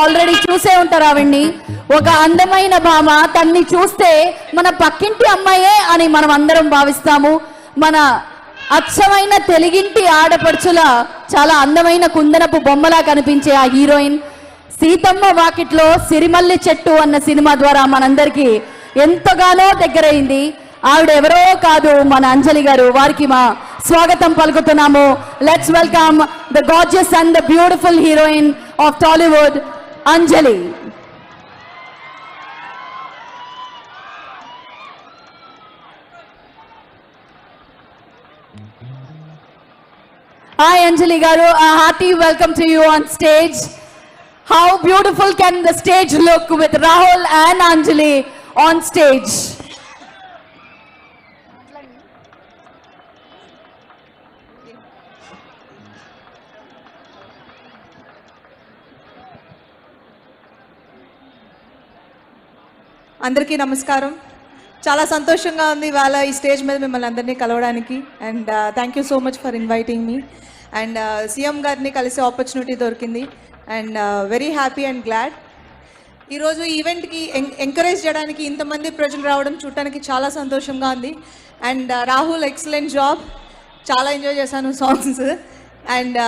Already చూసే ఉంటారు ఆవిడ్ని. ఒక అందమైన భామ, తన్ని చూస్తే మన పక్కింటి అమ్మాయే అని మనం అందరం భావిస్తాము. మన అచ్చమైన తెలుగింటి ఆడపడుచుల చాలా అందమైన కుందనపు బొమ్మలా కనిపించే ఆ హీరోయిన్ సీతమ్మ వాకిట్లో సిరిమల్లి చెట్టు అన్న సినిమా ద్వారా మనందరికీ ఎంతగానో దగ్గరైంది. ఆవిడెవరో కాదు, మన అంజలి గారు. వారికి మా స్వాగతం పలుకుతున్నాము. Let's welcome the gorgeous and the beautiful heroine of Tollywood, Anjali. Hi Anjali garu, a hearty welcome to you on stage. How beautiful can the stage look with Rahul and Anjali on stage? అందరికీ నమస్కారం. చాలా సంతోషంగా ఉంది ఇవాళ ఈ stage మీద మిమ్మల్ని అందరినీ కలవడానికి. And thank you so much for inviting me. And CM గారిని కలిసే ఆపర్చునిటీ దొరికింది. And very happy and glad. ఈరోజు ఈవెంట్కి ఎంకరేజ్ చేయడానికి ఇంతమంది ప్రజలు రావడం చూడటానికి చాలా సంతోషంగా ఉంది. అండ్ రాహుల్ ఎక్సలెంట్ జాబ్, చాలా ఎంజాయ్ చేశాను సాంగ్స్. అండ్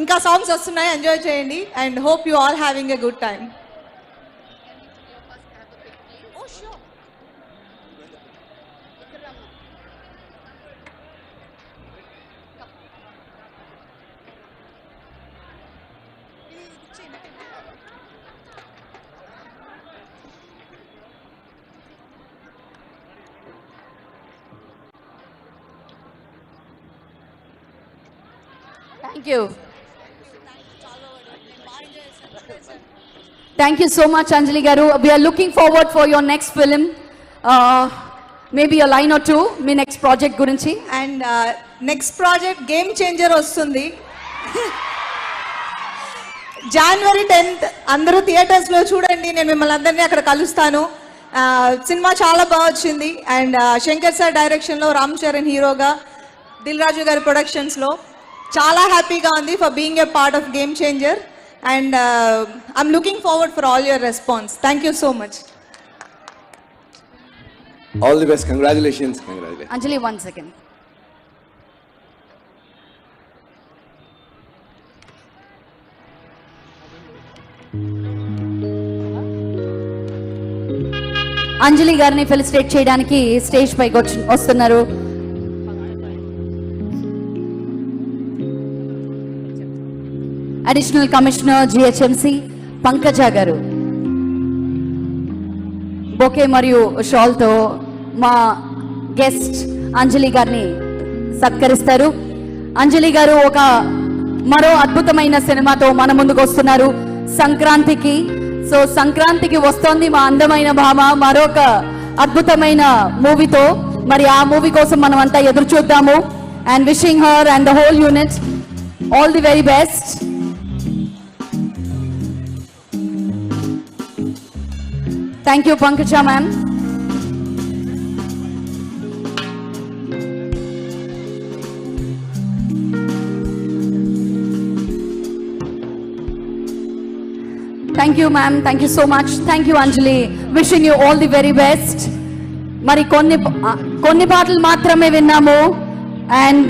ఇంకా సాంగ్స్ వస్తున్నాయి, ఎంజాయ్ చేయండి. And hope you all having a good time. Thank you. Thank you so much, Anjali garu. We are looking forward for your next film. Maybe a line or two. Me next project గురించి. And next project game changer వస్తుంది. January 10th అందరూ థియేటర్స్లో చూడండి. నేను మిమ్మల్ని అందరినీ అక్కడ కలుస్తాను. సినిమా చాలా బాగా వచ్చింది. అండ్ శంకర్ సార్ డైరెక్షన్లో, రామ్ చరణ్ హీరోగా, దిల్ రాజు గారి ప్రొడక్షన్స్లో చాలా హ్యాపీగా ఉంది for being a part of game changer. And I'm looking forward for all your response. Thank you so much. All the best. Congratulations. Anjali, 1 second. అంజలి గారిని ఫెలిసిటేట్ చేయడానికి స్టేజ్ పైకి వస్తున్నారు అడిషనల్ కమిషనర్ జిహెచ్ఎంసి పంకజ గారు. బొకే మరియు షాల్తో మా guest అంజలి గారిని సత్కరిస్తారు. అంజలి గారు ఒక మరో అద్భుతమైన సినిమాతో మన ముందుకు వస్తున్నారు సంక్రాంతికి. సో సంక్రాంతికి వస్తోంది మా అందమైన భామ మరొక అద్భుతమైన మూవీతో. మరి ఆ మూవీ కోసం మనం అంతా ఎదురు చూద్దాము. And wishing her and the whole unit all the very best. Thank you, Pankaja ma'am. Thank you ma'am. Thank you so much. Thank you Anjali. Wishing you all the very best. Mari konni పాటలు మాత్రమే విన్నాము. And